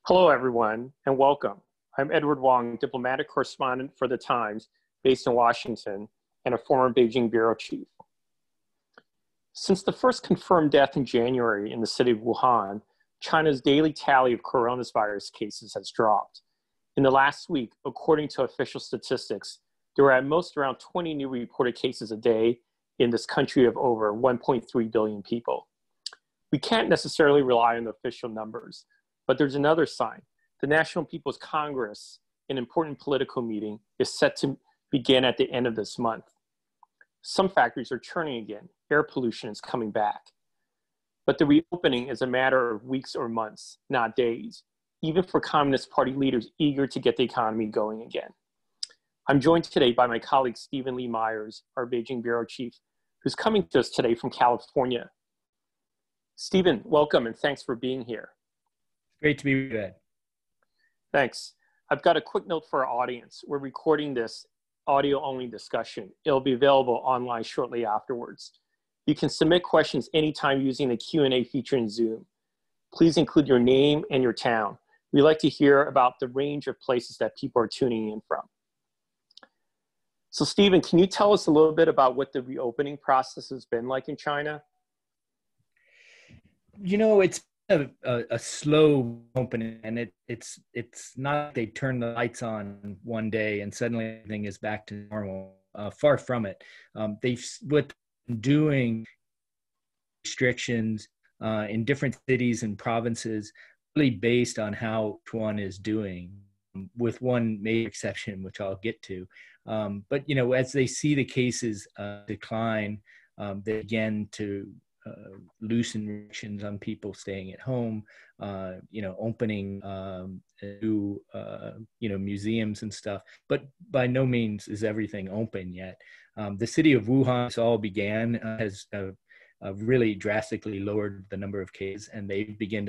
Hello, everyone, and welcome. I'm Edward Wong, diplomatic correspondent for The Times, based in Washington, and a former Beijing bureau chief. Since the first confirmed death in January in the city of Wuhan, China's daily tally of coronavirus cases has dropped. In the last week, according to official statistics, there were at most around 20 new reported cases a day in this country of over 1.3 billion people. We can't necessarily rely on the official numbers, but there's another sign. The National People's Congress, an important political meeting, is set to begin at the end of this month. Some factories are churning again. Air pollution is coming back. But the reopening is a matter of weeks or months, not days, even for Communist Party leaders eager to get the economy going again. I'm joined today by my colleague, Stephen Lee Myers, our Beijing bureau chief, who's coming to us today from California. Stephen, welcome and thanks for being here. Great to be with you. Thanks. I've got a quick note for our audience. We're recording this audio-only discussion. It'll be available online shortly afterwards. You can submit questions anytime using the Q&A feature in Zoom. Please include your name and your town. We like to hear about the range of places that people are tuning in from. So Stephen, can you tell us a little bit about what the reopening process has been like in China? You know, it's a slow opening, and it's not like they turn the lights on one day and suddenly everything is back to normal. Far from it. What they're doing restrictions in different cities and provinces, really based on how each one is doing, with one major exception, which I'll get to. But you know, as they see the cases decline, they begin to loosen restrictions on people staying at home, opening new, museums and stuff. But by no means is everything open yet. The city of Wuhan, this all began, has really drastically lowered the number of cases, and they began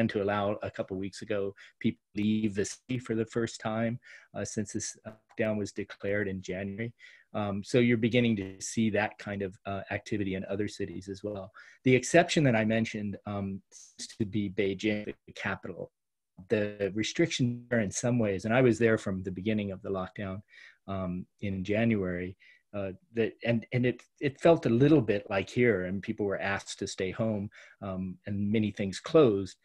to allow a couple of weeks ago people leave the city for the first time since this lockdown was declared in January. So you're beginning to see that kind of activity in other cities as well. The exception that I mentioned seems to be Beijing, the capital. The restrictions are in some ways, and I was there from the beginning of the lockdown in January, it felt a little bit like here, and people were asked to stay home, and many things closed,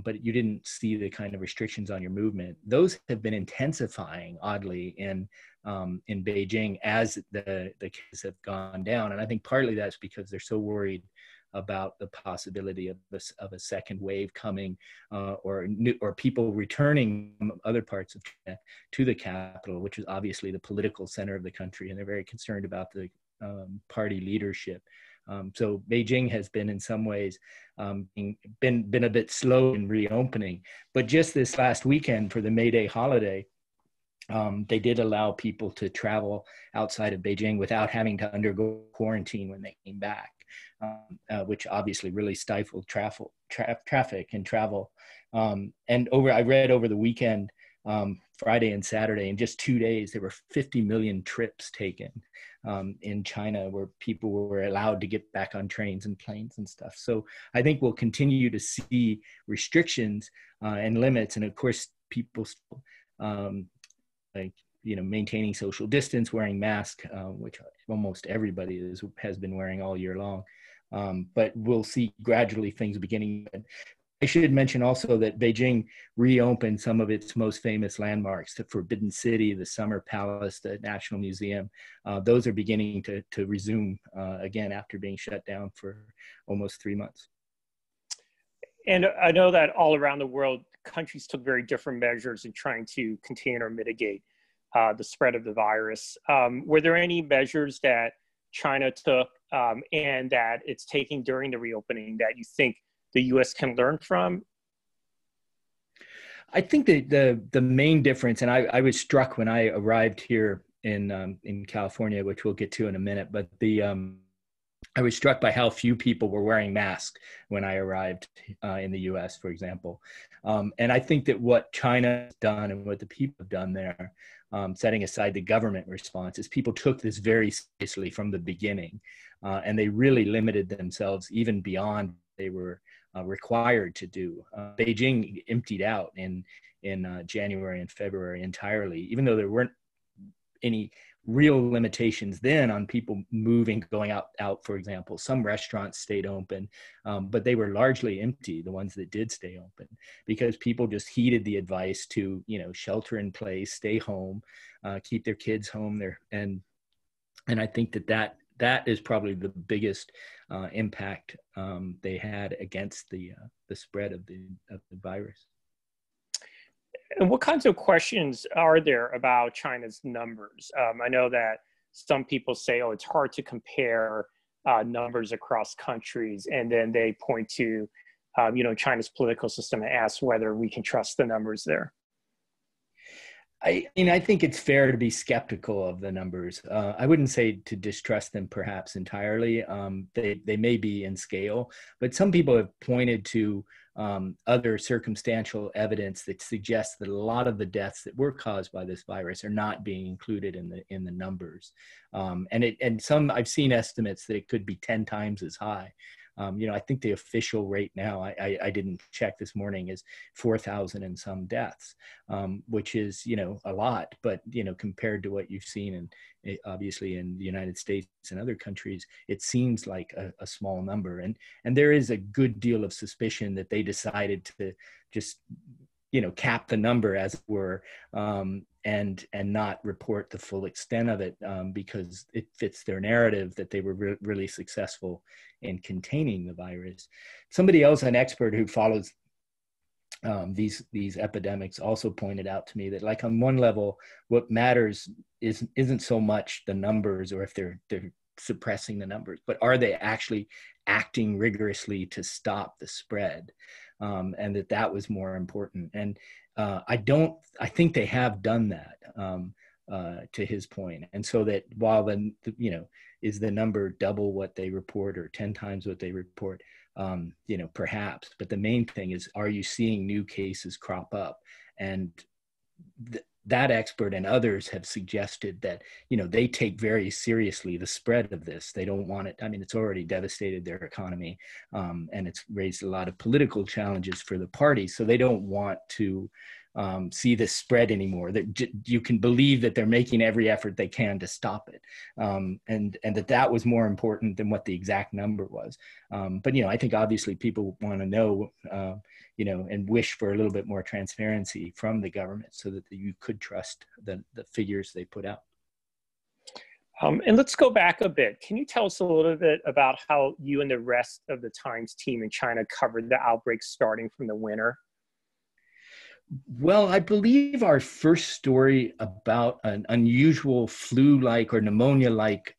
but you didn't see the kind of restrictions on your movement. Those have been intensifying, oddly, in Beijing as the cases have gone down, and I think partly that's because they're so worried about the possibility of a second wave coming, or people returning from other parts of China to the capital, which is obviously the political center of the country, and they're very concerned about the party leadership. So Beijing has been, in some ways, been a bit slow in reopening. But just this last weekend for the May Day holiday, they did allow people to travel outside of Beijing without having to undergo quarantine when they came back. Which obviously really stifled traffic and travel. I read over the weekend, Friday and Saturday, in just 2 days, there were 50 million trips taken in China, where people were allowed to get back on trains and planes and stuff. So I think we'll continue to see restrictions and limits, and of course, people still maintaining social distance, wearing masks, which almost everybody has been wearing all year long. But we'll see gradually things beginning. I should mention also that Beijing reopened some of its most famous landmarks, the Forbidden City, the Summer Palace, the National Museum. Those are beginning to resume again after being shut down for almost 3 months. And I know that all around the world, countries took very different measures in trying to contain or mitigate the spread of the virus. Were there any measures that China took and that it's taking during the reopening that you think the U.S. can learn from? I think that the main difference, and I was struck when I arrived here in California, which we'll get to in a minute, but I was struck by how few people were wearing masks when I arrived in the U.S., for example. And I think that what China has done and what the people have done there, setting aside the government response, is people took this very seriously from the beginning, and they really limited themselves even beyond they were required to do. Beijing emptied out in January and February entirely, even though there weren't any real limitations then on people moving, going out, for example. Some restaurants stayed open, but they were largely empty, the ones that did stay open, because people just heeded the advice to, shelter in place, stay home, keep their kids home there. And I think that is probably the biggest impact they had against the spread of the virus. And what kinds of questions are there about China's numbers? I know that some people say, oh, it's hard to compare numbers across countries. And then they point to, China's political system and ask whether we can trust the numbers there. I think it's fair to be skeptical of the numbers. I wouldn't say to distrust them perhaps entirely. They may be in scale, but some people have pointed to other circumstantial evidence that suggests that a lot of the deaths that were caused by this virus are not being included in the numbers. And some, I've seen estimates that it could be 10 times as high. I think the official rate now, I didn't check this morning, is 4,000 and some deaths, which is, a lot, but, compared to what you've seen obviously in the United States and other countries, it seems like a small number. And there is a good deal of suspicion that they decided to just, cap the number, as it were, and not report the full extent of it, because it fits their narrative that they were really successful in containing the virus. Somebody else, an expert who follows these epidemics, also pointed out to me that, like, on one level, what matters isn't so much the numbers or if they're suppressing the numbers, but are they actually acting rigorously to stop the spread? And that was more important. And I think they have done that, to his point. And so that while is the number double what they report or 10 times what they report, perhaps, but the main thing is, are you seeing new cases crop up? And that expert and others have suggested that, they take very seriously the spread of this. They don't want it. I mean, it's already devastated their economy, and it's raised a lot of political challenges for the party. So they don't want to see this spread anymore. That you can believe that they're making every effort they can to stop it, and that was more important than what the exact number was. But I think obviously people want to know, and wish for a little bit more transparency from the government so that you could trust the figures they put out. And let's go back a bit. Can you tell us a little bit about how you and the rest of the Times team in China covered the outbreak starting from the winter? Well, I believe our first story about an unusual flu-like or pneumonia-like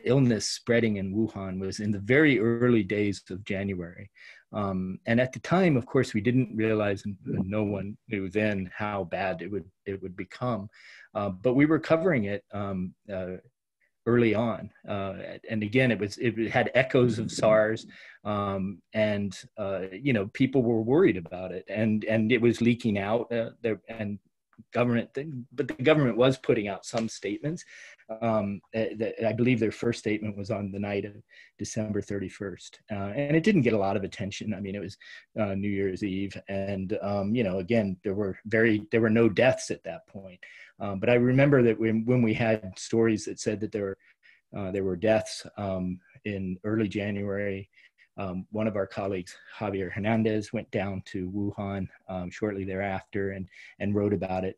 illness spreading in Wuhan was in the very early days of January. And at the time, of course, we didn't realize, and no one knew then, how bad it would become. But we were covering it early on, and again, it had echoes of SARS, and people were worried about it, and it was leaking out there, and but the government was putting out some statements. I believe their first statement was on the night of December 31st, and it didn't get a lot of attention. I mean, it was New Year's Eve, and again, there were no deaths at that point. But I remember that when we had stories that said that there were deaths in early January, one of our colleagues, Javier Hernandez, went down to Wuhan shortly thereafter and wrote about it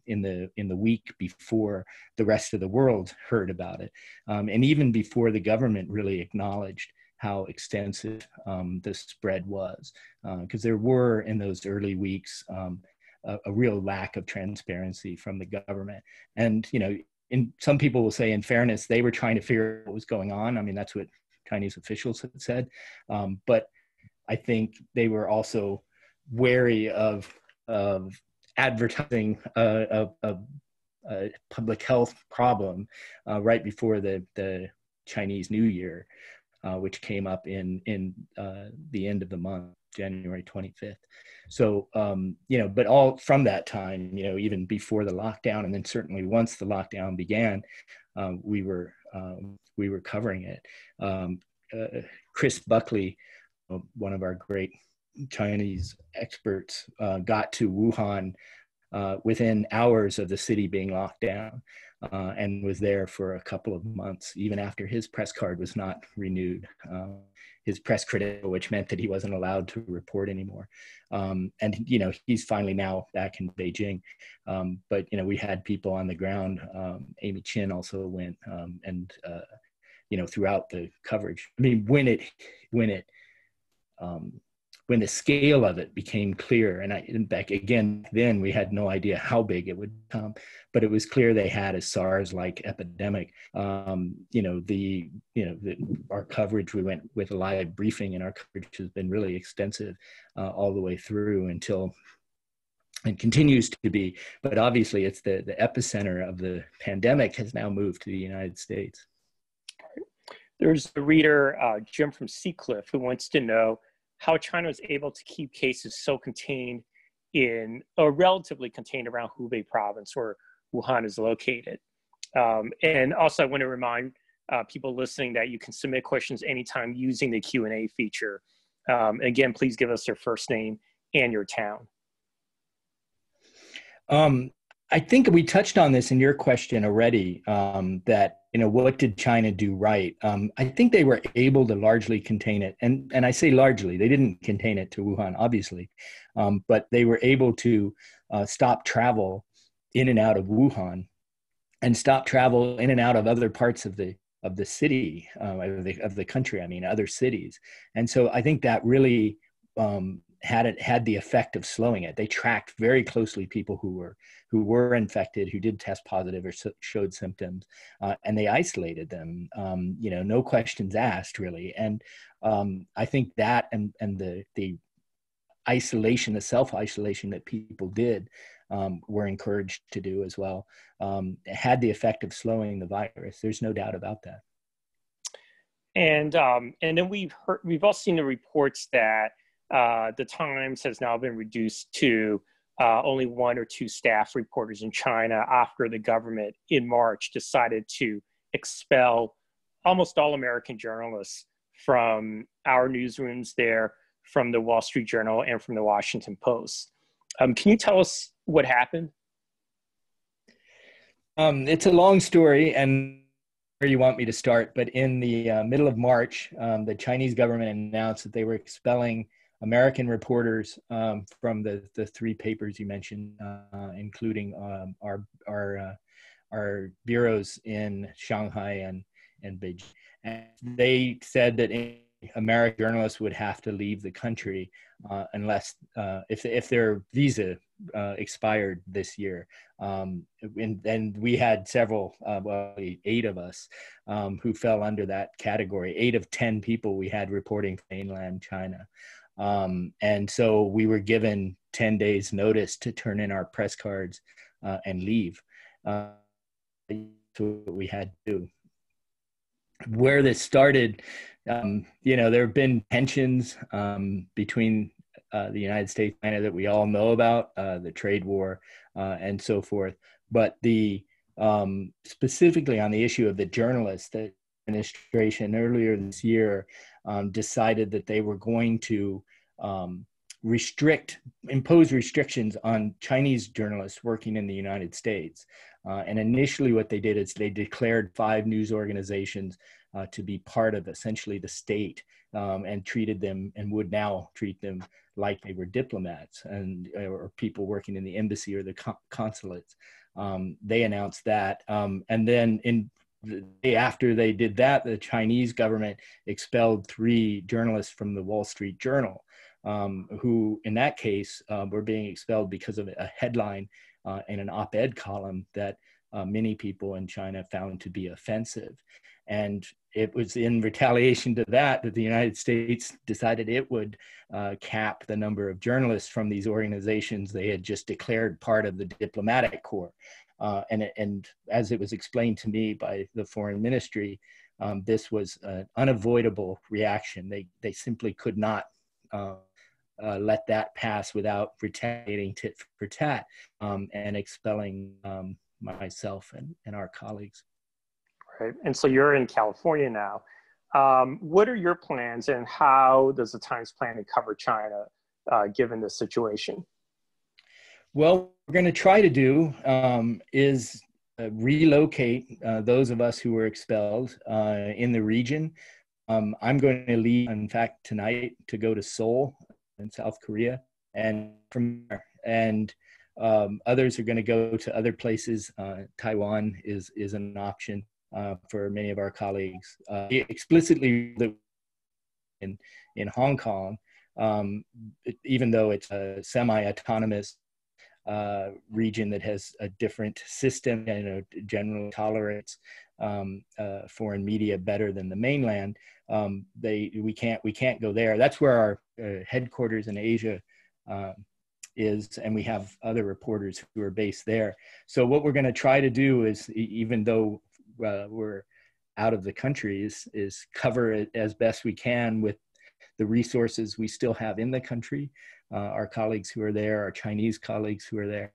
in the week before the rest of the world heard about it, and even before the government really acknowledged how extensive the spread was, because there were, in those early weeks, a real lack of transparency from the government. And some people will say, in fairness, they were trying to figure out what was going on. I mean, that's what Chinese officials had said, but I think they were also wary of advertising a public health problem right before the Chinese New Year, which came up in the end of the month, January 25th. So, but all from that time, even before the lockdown, and then certainly once the lockdown began, we were covering it. Chris Buckley one of our great Chinese experts, got to Wuhan within hours of the city being locked down, and was there for a couple of months, even after his press card was not renewed, his press credential, which meant that he wasn't allowed to report anymore. And, he's finally now back in Beijing. But, we had people on the ground. Amy Chin also went, and, throughout the coverage. I mean, when the scale of it became clear, and back again, then we had no idea how big it would come, but it was clear they had a SARS-like epidemic. Our coverage, we went with a live briefing, and our coverage has been really extensive all the way through until, and continues to be, but obviously it's the epicenter of the pandemic has now moved to the United States. There's a reader, Jim from Seacliff, who wants to know how China was able to keep cases so contained relatively contained around Hubei province, where Wuhan is located. And also I want to remind people listening that you can submit questions anytime using the Q&A feature. Again, please give us your first name and your town. I think we touched on this in your question already, that, what did China do right? I think they were able to largely contain it. And I say largely, they didn't contain it to Wuhan, obviously, but they were able to stop travel in and out of Wuhan and stop travel in and out of other parts of the city, of the country, other cities. And so I think that really had the effect of slowing it. They tracked very closely people who were infected, who did test positive or showed symptoms, and they isolated them. No questions asked, really. And I think that and the isolation, the self-isolation that people did, were encouraged to do as well, had the effect of slowing the virus. There's no doubt about that. And then we've all seen the reports that the Times has now been reduced to only 1 or 2 staff reporters in China after the government in March decided to expel almost all American journalists from our newsrooms there, from the Wall Street Journal and from the Washington Post. Can you tell us what happened? It's a long story, and where you want me to start, but in the middle of March, the Chinese government announced that they were expelling American reporters from the 3 papers you mentioned, including our bureaus in Shanghai and Beijing. And they said that American journalists would have to leave the country unless if their visa expired this year. And we had several, 8 of us who fell under that category. 8 of 10 people we had reporting from mainland China. And so we were given 10 days notice to turn in our press cards and leave. So what we had to do. Where this started, there have been tensions between the United States and China that we all know about, the trade war and so forth. But specifically on the issue of the journalists, the administration earlier this year decided that they were going to impose restrictions on Chinese journalists working in the United States. And initially what they did is they declared 5 news organizations to be part of essentially the state, and treated them, and would now treat them like they were diplomats or people working in the embassy or the consulates. They announced that. And then the day after they did that, the Chinese government expelled 3 journalists from the Wall Street Journal, who in that case were being expelled because of a headline in an op-ed column that many people in China found to be offensive. And it was in retaliation to that the United States decided it would cap the number of journalists from these organizations they had just declared part of the diplomatic corps. And as it was explained to me by the foreign ministry, this was an unavoidable reaction. They simply could not let that pass without retaliating tit-for-tat and expelling myself and our colleagues. Right. And so you're in California now. What are your plans, and how does the Times plan to cover China given this situation? Well, what we're going to try to do is relocate those of us who were expelled in the region. I'm going to leave, in fact, tonight to go to Seoul in South Korea, and from there, and others are going to go to other places. Taiwan is an option for many of our colleagues. Explicitly in Hong Kong, even though it's a semi-autonomous region that has a different system and generally tolerates foreign media better than the mainland. We can't go there. That's where our headquarters in Asia is, and we have other reporters who are based there. So what we're going to try to do is, even though we're out of the country, is cover it as best we can with the resources we still have in the country, our colleagues who are there, our Chinese colleagues who are there,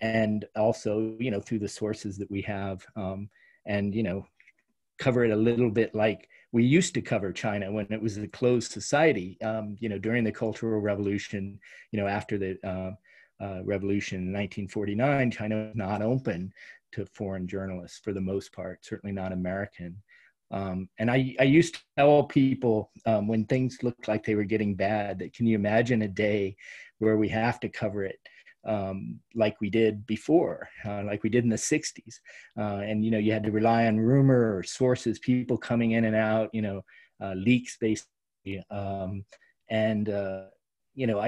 and also, through the sources that we have, and, cover it a little bit like we used to cover China when it was a closed society, during the Cultural Revolution, after the revolution in 1949, China was not open to foreign journalists for the most part, certainly not American. And I used to tell people when things looked like they were getting bad, that can you imagine a day where we have to cover it like we did before, like we did in the 60s. And, you had to rely on rumor or sources, people coming in and out, leaks basically. I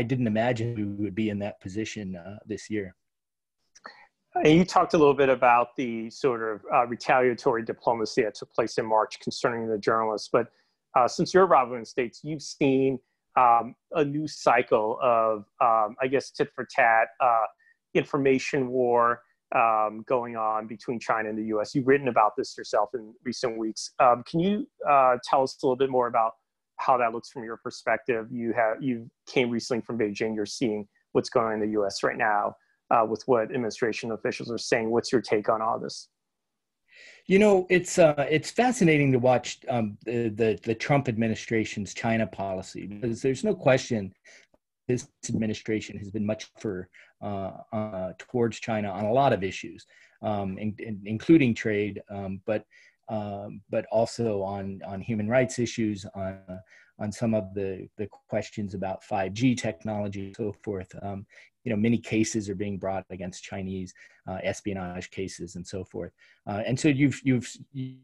didn't imagine we would be in that position this year. And you talked a little bit about the sort of retaliatory diplomacy that took place in March concerning the journalists. But since you're arriving in the States, you've seen a new cycle of, I guess, tit-for-tat information war going on between China and the U.S. You've written about this yourself in recent weeks. Can you tell us a little bit more about how that looks from your perspective? You came recently from Beijing. You're seeing what's going on in the U.S. right now with what administration officials are saying. What's your take on all this? It's fascinating to watch the Trump administration's China policy, because there's no question this administration has been much tougher towards China on a lot of issues, including trade, but also on human rights issues, on some of the questions about 5G technology and so forth. Many cases are being brought against Chinese, espionage cases and so forth. And so you've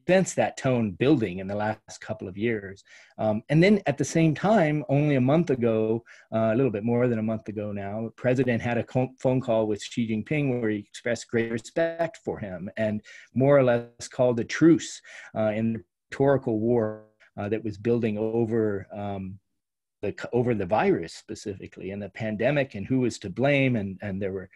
sensed that tone building in the last couple of years. And then at the same time, only a month ago, a little bit more than a month ago now, the president had a phone call with Xi Jinping where he expressed great respect for him and more or less called a truce in the rhetorical war that was building over the virus specifically and the pandemic and who was to blame. And there were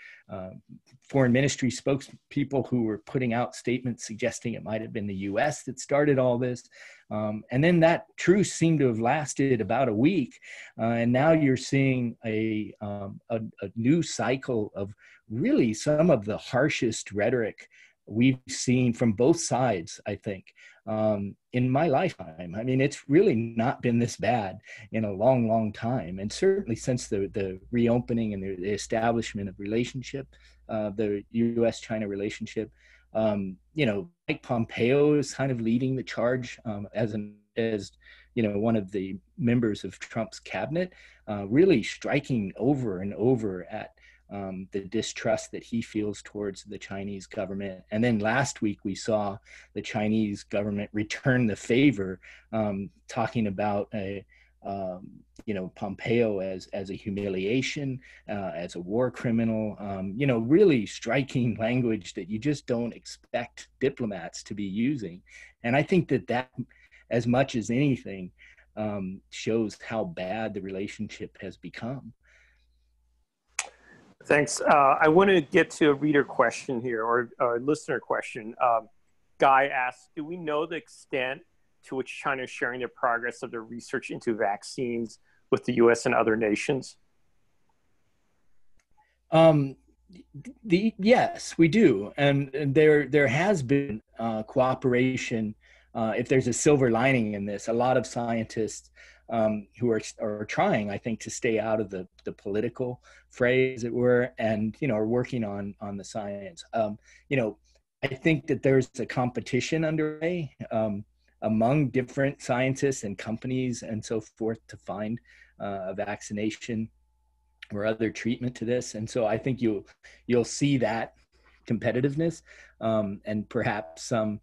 foreign ministry spokespeople who were putting out statements suggesting it might have been the US that started all this. And then that truce seemed to have lasted about a week. And now you're seeing a new cycle of really some of the harshest rhetoric we've seen from both sides, I think, in my lifetime. I mean, it's really not been this bad in a long, long time. And certainly since the reopening and the establishment of relationship, the US-China relationship, Mike Pompeo is kind of leading the charge as one of the members of Trump's cabinet, really striking over and over at the distrust that he feels towards the Chinese government. And then last week we saw the Chinese government return the favor, talking about Pompeo as a humiliation, as a war criminal, really striking language that you just don't expect diplomats to be using. And I think that as much as anything, shows how bad the relationship has become. Thanks. I want to get to a reader question here, or a listener question. Guy asks, do we know the extent to which China is sharing the progress of their research into vaccines with the US and other nations? Yes, we do. And there has been cooperation if there's a silver lining in this, a lot of scientists who are trying, I think, to stay out of the political fray, as it were, and are working on the science. I think that there's a competition underway among different scientists and companies and so forth to find a vaccination or other treatment to this. And so I think you'll see that competitiveness, and perhaps some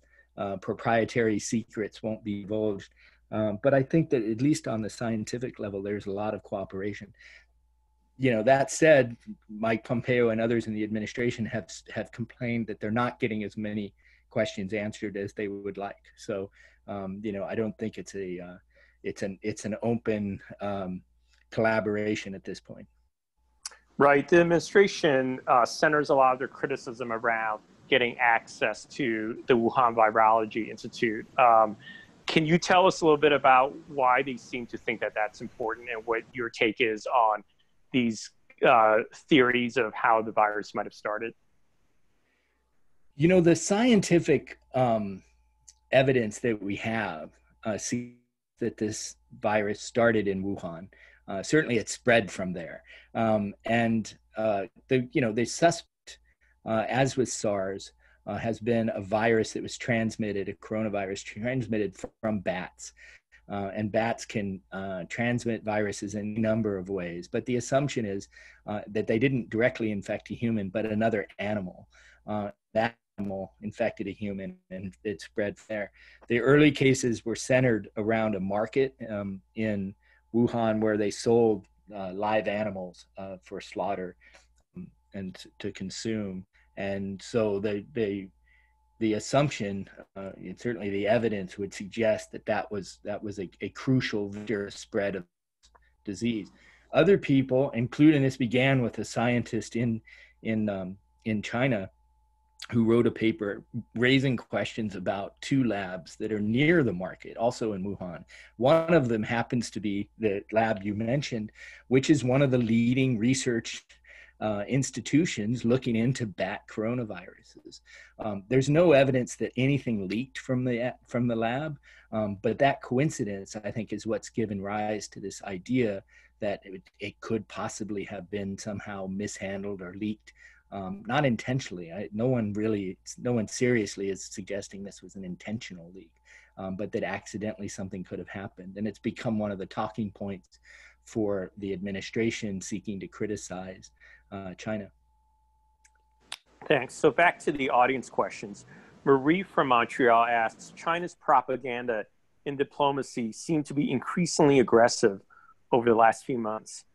proprietary secrets won't be divulged. But I think that at least on the scientific level, there's a lot of cooperation. That said, Mike Pompeo and others in the administration have complained that they're not getting as many questions answered as they would like. So, I don't think it's an open collaboration at this point. Right. The administration centers a lot of their criticism around getting access to the Wuhan Virology Institute. Can you tell us a little bit about why they seem to think that that's important, and what your take is on these theories of how the virus might have started? The scientific evidence that we have sees that this virus started in Wuhan. Certainly it spread from there. And the suspect, as with SARS, has been a virus that was transmitted, a coronavirus transmitted from bats. And bats can transmit viruses in a number of ways. But the assumption is that they didn't directly infect a human, but another animal. That animal infected a human, and it spread there. The early cases were centered around a market in Wuhan, where they sold live animals for slaughter and to consume. And so the assumption, and certainly the evidence, would suggest that was a crucial vector spread of disease. Other people, including, this began with a scientist in China, who wrote a paper raising questions about two labs that are near the market, also in Wuhan. One of them happens to be the lab you mentioned, which is one of the leading research institutions looking into bat coronaviruses. There's no evidence that anything leaked from the lab, but that coincidence, I think, is what's given rise to this idea that it could possibly have been somehow mishandled or leaked. Not intentionally. No one seriously is suggesting this was an intentional leak, but that accidentally something could have happened. And it's become one of the talking points for the administration seeking to criticize China. Thanks. So back to the audience questions. Marie from Montreal asks, China's propaganda and diplomacy seem to be increasingly aggressive over the last few months.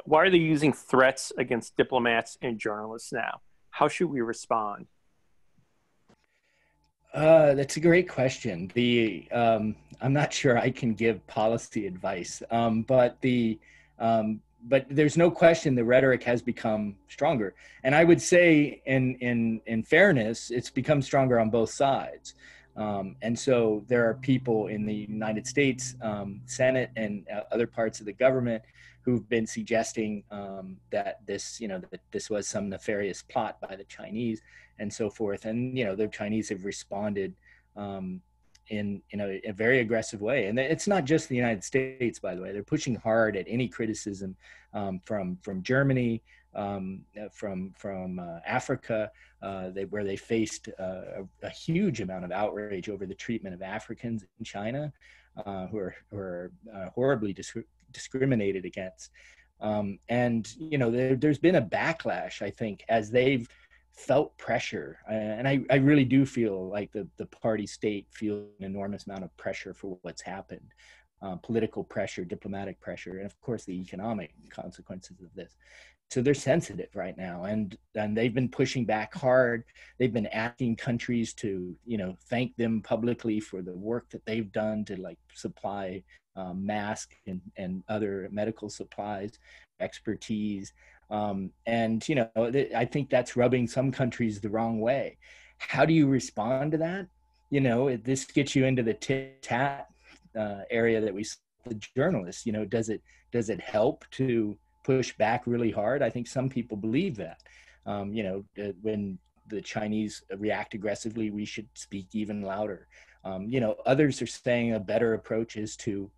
Why are they using threats against diplomats and journalists now? How should we respond? That's a great question. I'm not sure I can give policy advice, but there's no question the rhetoric has become stronger. And I would say, in fairness, it's become stronger on both sides. And so there are people in the United States Senate and other parts of the government who've been suggesting that this was some nefarious plot by the Chinese and so forth. And the Chinese have responded in a very aggressive way. And it's not just the United States, by the way. They're pushing hard at any criticism from Germany, from Africa, where they faced a huge amount of outrage over the treatment of Africans in China, who are horribly discriminated against. And there's been a backlash, I think, as they've felt pressure. And I really do feel like the party state feels an enormous amount of pressure for what's happened. Political pressure, diplomatic pressure, and of course the economic consequences of this. So they're sensitive right now, and they've been pushing back hard. They've been asking countries to, thank them publicly for the work that they've done to supply masks and other medical supplies, expertise. And I think that's rubbing some countries the wrong way. How do you respond to that? This gets you into the tit-for-tat area that we saw the journalists. Does it help to push back really hard? I think some people believe that. When the Chinese react aggressively, we should speak even louder. Others are saying a better approach is to,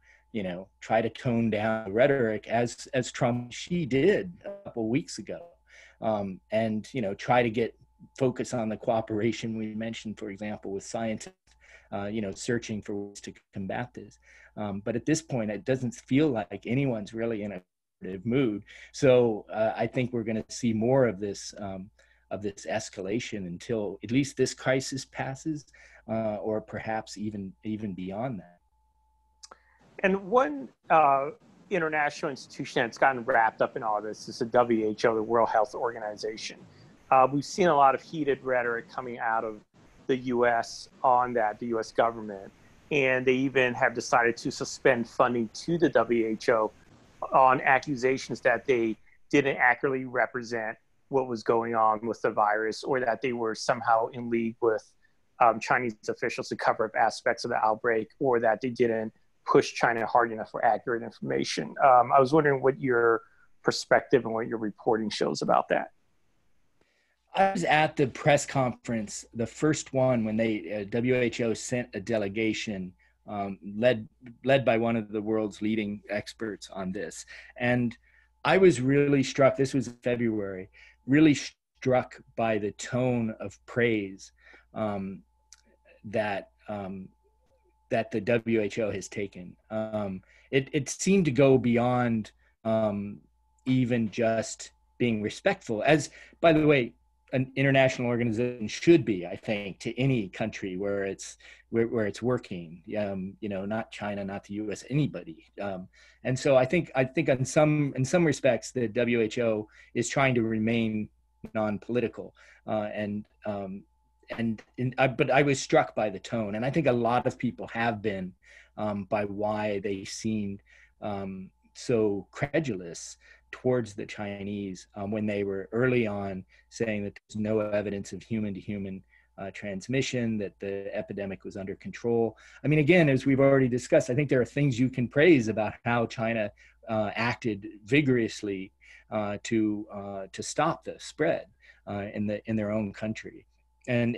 try to tone down the rhetoric as Trump, she did a couple of weeks ago, and, try to get focus on the cooperation we mentioned, for example, with scientists, searching for ways to combat this. But at this point, it doesn't feel like anyone's really in a mood. So I think we're going to see more of this escalation until at least this crisis passes, or perhaps even beyond that. And one international institution that's gotten wrapped up in all this is the WHO, the World Health Organization. We've seen a lot of heated rhetoric coming out of the U.S. on that, the U.S. government, and they even have decided to suspend funding to the WHO on accusations that they didn't accurately represent what was going on with the virus, or that they were somehow in league with Chinese officials to cover up aspects of the outbreak, or that they didn't push China hard enough for accurate information. I was wondering what your perspective and what your reporting shows about that. I was at the press conference, the first one, when they WHO sent a delegation led by one of the world's leading experts on this. And I was really struck, this was February, really struck by the tone of praise that the WHO has taken. It seemed to go beyond even just being respectful, as, by the way, an international organization should be, I think, to any country where it's working. Not China, not the U.S., anybody. And so I think in some respects the WHO is trying to remain non-political, but I was struck by the tone, and I think a lot of people have been, by why they seemed so credulous towards the Chinese when they were early on saying that there's no evidence of human-to-human transmission, that the epidemic was under control. I mean, again, as we've already discussed, I think there are things you can praise about how China acted vigorously to stop the spread in their own country. And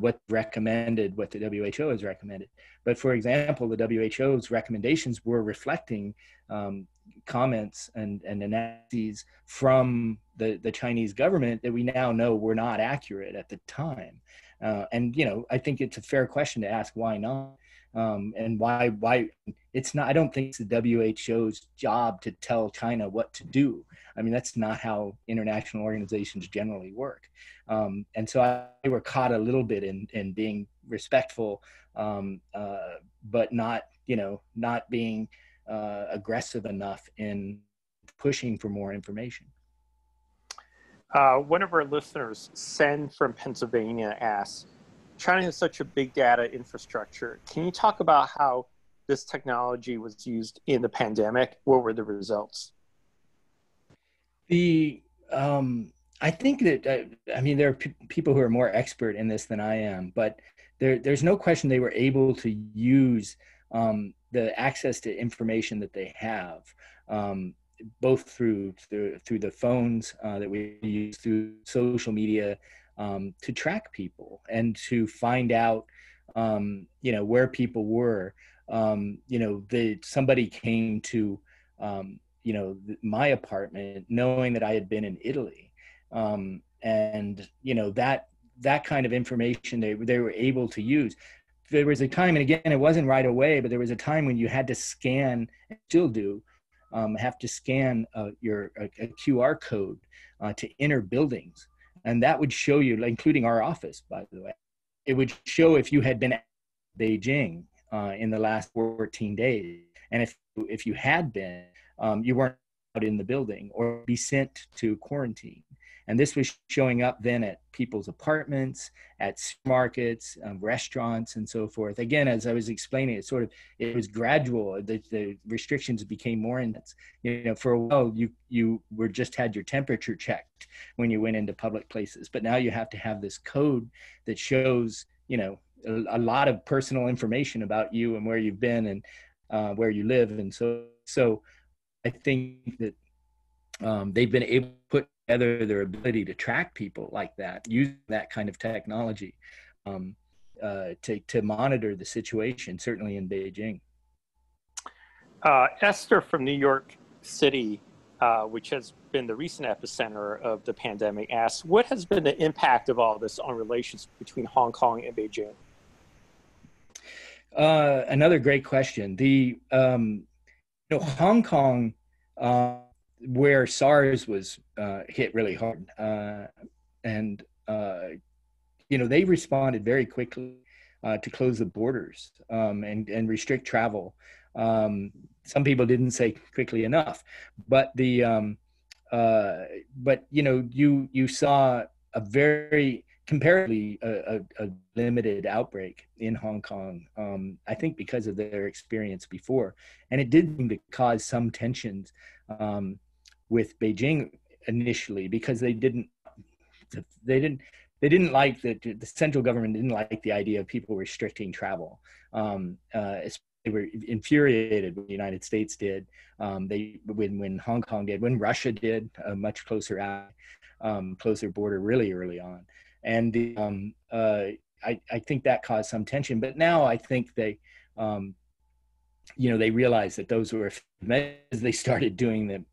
what the WHO has recommended. But for example, the WHO's recommendations were reflecting comments and analyses from the Chinese government that we now know were not accurate at the time. And I think it's a fair question to ask why not, and why it's not. I don't think it's the WHO's job to tell China what to do. I mean, that's not how international organizations generally work. And so they were caught a little bit in being respectful, but not being aggressive enough in pushing for more information. One of our listeners, Sen from Pennsylvania, asks, China has such a big data infrastructure. Can you talk about how this technology was used in the pandemic? What were the results? I think that, there are people who are more expert in this than I am, but there's no question they were able to use the access to information that they have, both through the phones that we use, through social media, to track people and to find out, where people were. Somebody came to, my apartment knowing that I had been in Italy. And that kind of information they were able to use. There was a time, and again, it wasn't right away, but there was a time when you had to scan, and still do, have to scan a QR code to enter buildings. And that would show you, including our office, by the way, it would show if you had been at Beijing in the last 14 days. And if you had been, you weren't out in the building, or be sent to quarantine. And this was showing up then at people's apartments, at markets, restaurants, and so forth. Again, as I was explaining, it was gradual. The restrictions became more intense. For a while, you were just had your temperature checked when you went into public places, but now you have to have this code that shows, a lot of personal information about you and where you've been and where you live. And so I think that they've been able to put together their ability to track people like that, using that kind of technology. to monitor the situation, certainly in Beijing. Esther from New York City, which has been the recent epicenter of the pandemic, asks, what has been the impact of all this on relations between Hong Kong and Beijing? Another great question. Hong Kong, where SARS was hit really hard, and they responded very quickly to close the borders and restrict travel. Some people didn't say quickly enough, but you saw a very comparatively a limited outbreak in Hong Kong. I think because of their experience before, and it did seem to cause some tensions with Beijing initially, because they didn't like the central government didn't like the idea of people restricting travel. They were infuriated when the United States did. When Hong Kong did, when Russia did, a much closer border really early on. And I think that caused some tension. But now I think they realized that those were measures they started doing them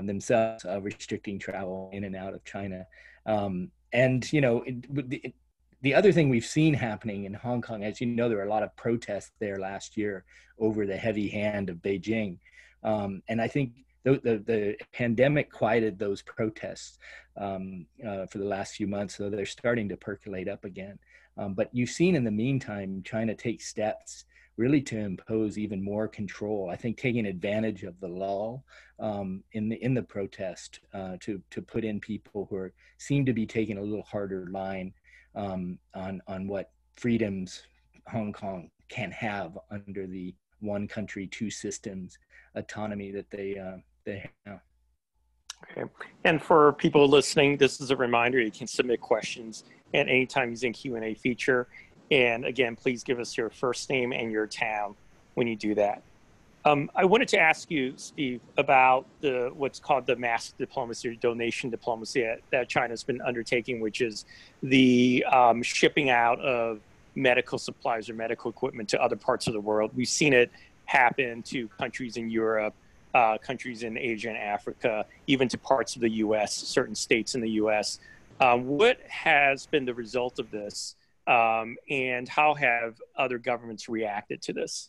themselves, restricting travel in and out of China. The other thing we've seen happening in Hong Kong, as you know, there were a lot of protests there last year over the heavy hand of Beijing. And I think the pandemic quieted those protests for the last few months, so they're starting to percolate up again. But you've seen in the meantime, China take steps really to impose even more control. I think taking advantage of the lull in the protest to put in people who seem to be taking a little harder line on what freedoms Hong Kong can have under the one country, two systems autonomy that they have. Okay. And for people listening, this is a reminder, you can submit questions at any time using Q&A feature. And again, please give us your first name and your town when you do that. I wanted to ask you, Steve, about what's called the mask diplomacy or donation diplomacy that China's been undertaking, which is the shipping out of medical supplies or medical equipment to other parts of the world. We've seen it happen to countries in Europe, countries in Asia and Africa, even to parts of the U.S., certain states in the U.S. What has been the result of this, and how have other governments reacted to this?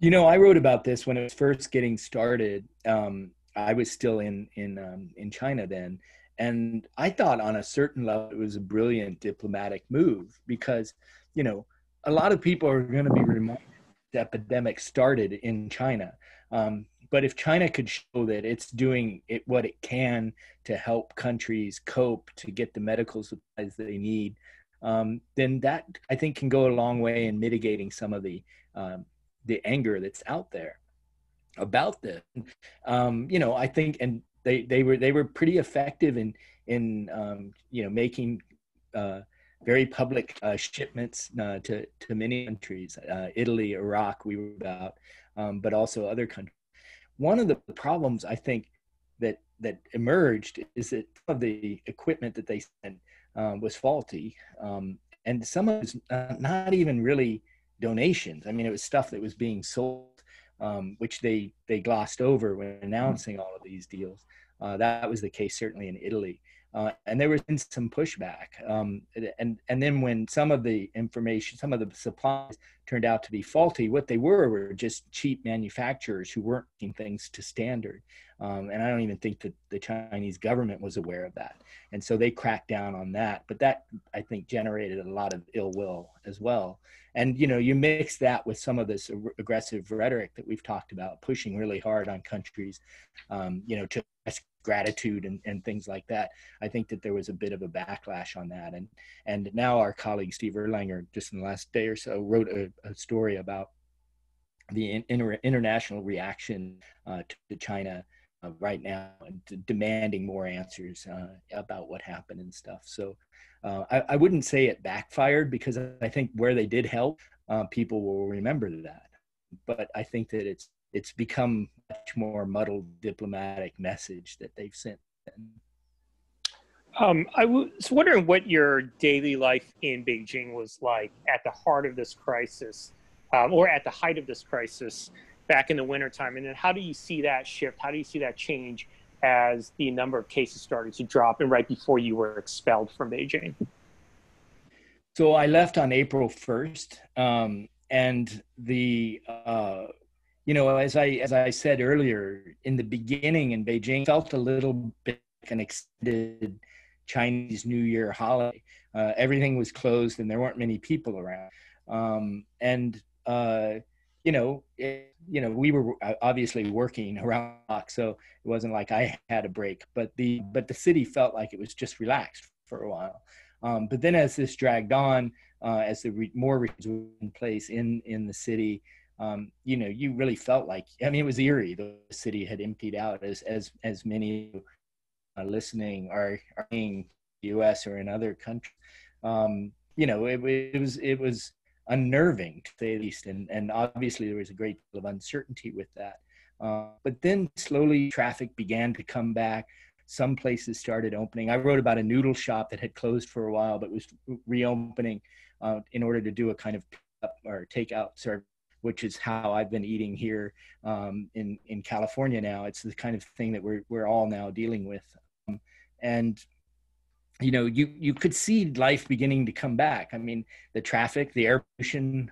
I wrote about this when it was first getting started. I was still in China then, and I thought on a certain level it was a brilliant diplomatic move because, a lot of people are going to be reminded the epidemic started in China. But if China could show that it's doing what it can to help countries cope, to get the medical supplies they need, then that I think can go a long way in mitigating some of the anger that's out there about this. I think, and they were pretty effective in making very public shipments to many countries, Italy, Iraq, we were about, but also other countries. One of the problems I think that emerged is that some of the equipment that they sent was faulty, and some of it's not even really donations. I mean, it was stuff that was being sold, which they glossed over when announcing all of these deals. That was the case certainly in Italy. And there was some pushback. And then when some of the information, some of the supplies turned out to be faulty, what they were just cheap manufacturers who weren't making things to standard. And I don't even think that the Chinese government was aware of that. And so they cracked down on that. But that, I think, generated a lot of ill will as well. And, you mix that with some of this aggressive rhetoric that we've talked about, pushing really hard on countries, to gratitude and things like that. I think that there was a bit of a backlash on that. And now our colleague, Steve Erlanger, just in the last day or so, wrote a story about the international reaction to China right now, and demanding more answers about what happened and stuff. So I wouldn't say it backfired, because I think where they did help, people will remember that. But I think that it's become much more muddled diplomatic message that they've sent. I was wondering what your daily life in Beijing was like at the heart of this crisis, or at the height of this crisis back in the wintertime. And then how do you see that shift? How do you see that change as the number of cases started to drop and right before you were expelled from Beijing? So I left on April 1st, and as I said earlier, in the beginning in Beijing, felt a little bit like an extended Chinese New Year holiday. Everything was closed and there weren't many people around. We were obviously working around the clock, so it wasn't like I had a break. But the city felt like it was just relaxed for a while. But then as this dragged on, as more restrictions were in place in the city, you really felt like, I mean, it was eerie. The city had emptied out, as many listening are in the U.S. or in other countries. It was unnerving, to say the least, and obviously there was a great deal of uncertainty with that. But then slowly traffic began to come back. Some places started opening. I wrote about a noodle shop that had closed for a while, but was reopening in order to do a kind of pick-up or takeout service, which is how I've been eating here in California now. It's the kind of thing that we're all now dealing with. And you could see life beginning to come back. I mean, the traffic, the air pollution,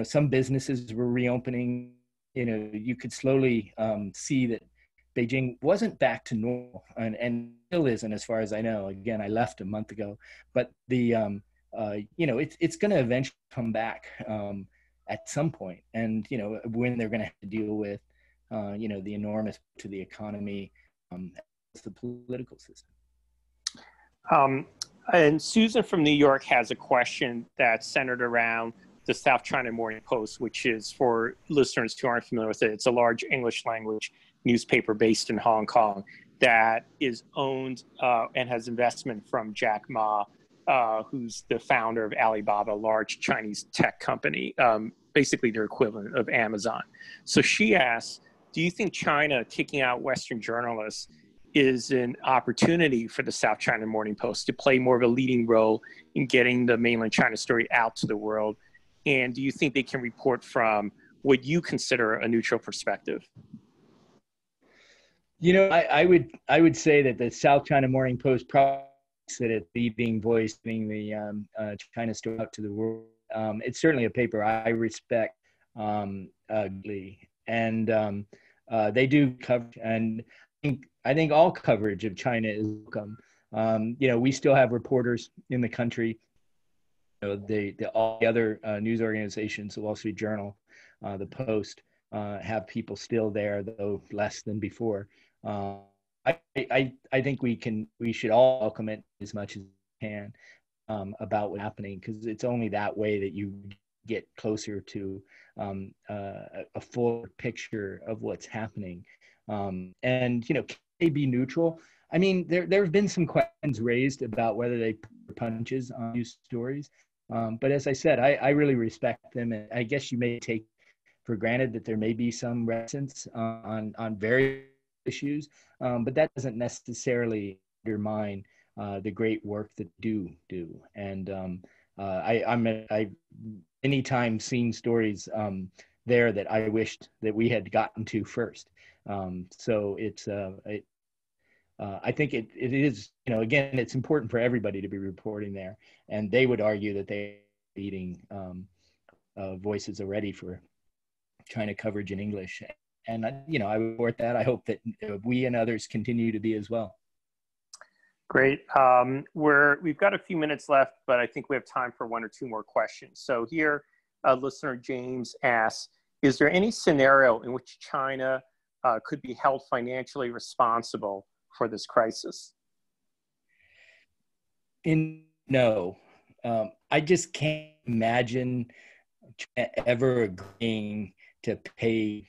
some businesses were reopening. You could slowly see that Beijing wasn't back to normal, and still isn't, as far as I know. Again, I left a month ago, but it's going to eventually come back at some point, and when they're going to have to deal with the enormous to the economy, the political system. And Susan from New York has a question that's centered around the South China Morning Post, which is, for listeners who aren't familiar with it, it's a large English language newspaper based in Hong Kong that is owned and has investment from Jack Ma, who's the founder of Alibaba, a large Chinese tech company, basically their equivalent of Amazon. So she asks, do you think China kicking out Western journalists is an opportunity for the South China Morning Post to play more of a leading role in getting the mainland China story out to the world? And do you think they can report from what you consider a neutral perspective? I would say that the South China Morning Post probably that it's leading voice, being the China story out to the world. It's certainly a paper I respect greatly, and they do cover. And I think all coverage of China is welcome. We still have reporters in the country. All the other news organizations, the Wall Street Journal, the Post, have people still there, though less than before. I think we should all welcome it as much as we can about what's happening, because it's only that way that you get closer to a full picture of what's happening. And can they be neutral? I mean, there have been some questions raised about whether they pull punches on news stories. But as I said, I really respect them, and I guess you may take for granted that there may be some reticence on various issues, but that doesn't necessarily undermine the great work that do. And I've many times seen stories there that I wished that we had gotten to first. So I think it is, again, it's important for everybody to be reporting there, and they would argue that they're leading voices already for China coverage in English. And, I report that. I hope that we and others continue to be as well. Great. We've got a few minutes left, but I think we have time for one or two more questions. So here, listener James asks, is there any scenario in which China could be held financially responsible for this crisis? No. I just can't imagine ever agreeing to pay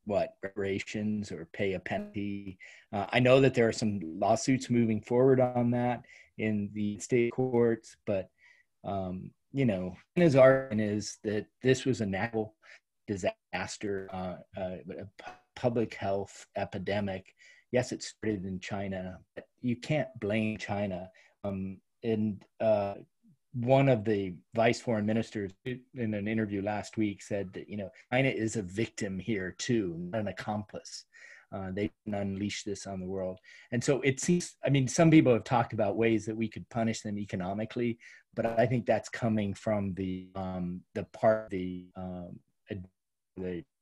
reparations or pay a penalty. I know that there are some lawsuits moving forward on that in the state courts, but his argument is that this was a natural disaster, a public health epidemic. Yes, it started in China, but you can't blame China. And one of the vice foreign ministers in an interview last week said that, China is a victim here too, not an accomplice. They can unleash this on the world. And so it seems, some people have talked about ways that we could punish them economically, but I think that's coming from the part of the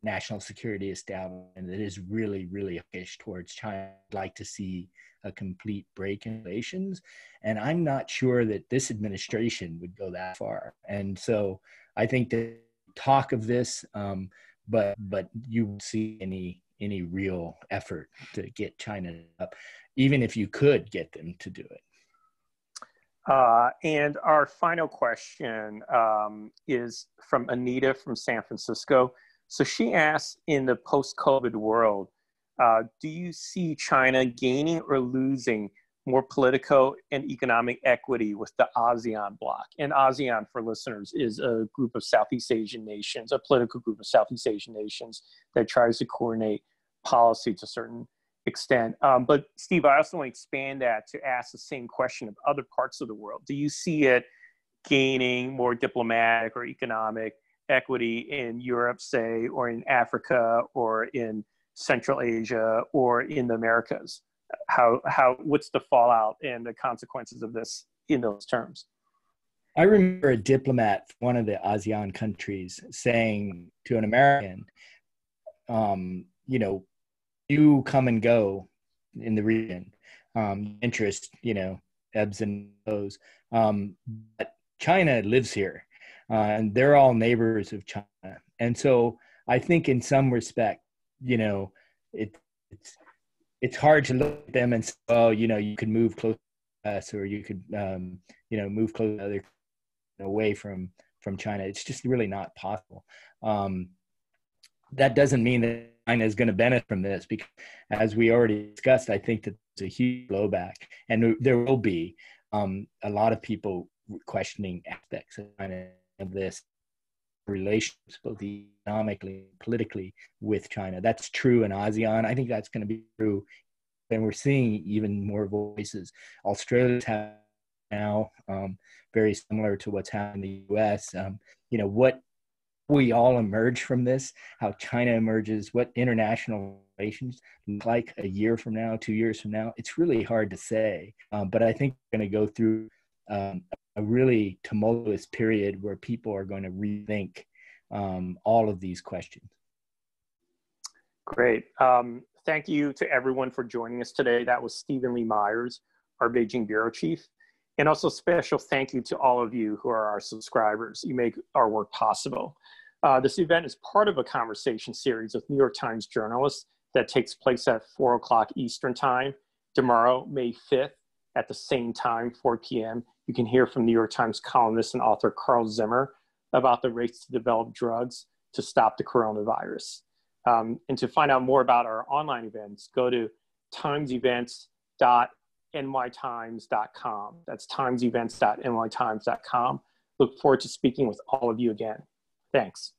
national security establishment that is really, really hawkish towards China. I'd like to see a complete break in relations. And I'm not sure that this administration would go that far. And so I think that talk of this, but you won't see any real effort to get China up, even if you could get them to do it. And our final question is from Anita from San Francisco. So she asks, in the post-COVID world, do you see China gaining or losing more political and economic equity with the ASEAN bloc? And ASEAN, for listeners, is a group of Southeast Asian nations, a political group of Southeast Asian nations that tries to coordinate policy to a certain extent. But Steve, I also want to expand that to ask the same question of other parts of the world. Do you see it gaining more diplomatic or economic equity in Europe, say, or in Africa, or in Central Asia, or in the Americas? What's the fallout and the consequences of this in those terms? I remember a diplomat from one of the ASEAN countries saying to an American, you come and go in the region, interest, ebbs and flows, but China lives here, and they're all neighbors of China. And so I think in some respect, it's hard to look at them and say, oh, you could move close to us, or you could, move close to other, away from China. It's just really not possible. That doesn't mean that China is going to benefit from this, because as we already discussed, I think that there's a huge blowback, and there will be a lot of people questioning aspects of China, of this relationships, both economically and politically, with China. That's true in ASEAN. I think that's going to be true, and we're seeing even more voices. Australia's have now, very similar to what's happening in the US. What we all emerge from this, how China emerges, what international relations look like a year from now, 2 years from now, it's really hard to say. But I think we're going to go through a really tumultuous period where people are going to rethink all of these questions. Great. Thank you to everyone for joining us today. That was Stephen Lee Myers, our Beijing Bureau Chief. And also special thank you to all of you who are our subscribers. You make our work possible. This event is part of a conversation series with New York Times journalists that takes place at 4 o'clock Eastern Time tomorrow, May 5th, at the same time, 4 p.m. You can hear from New York Times columnist and author Carl Zimmer about the race to develop drugs to stop the coronavirus. And to find out more about our online events, go to timesevents.nytimes.com. That's timesevents.nytimes.com. Look forward to speaking with all of you again. Thanks.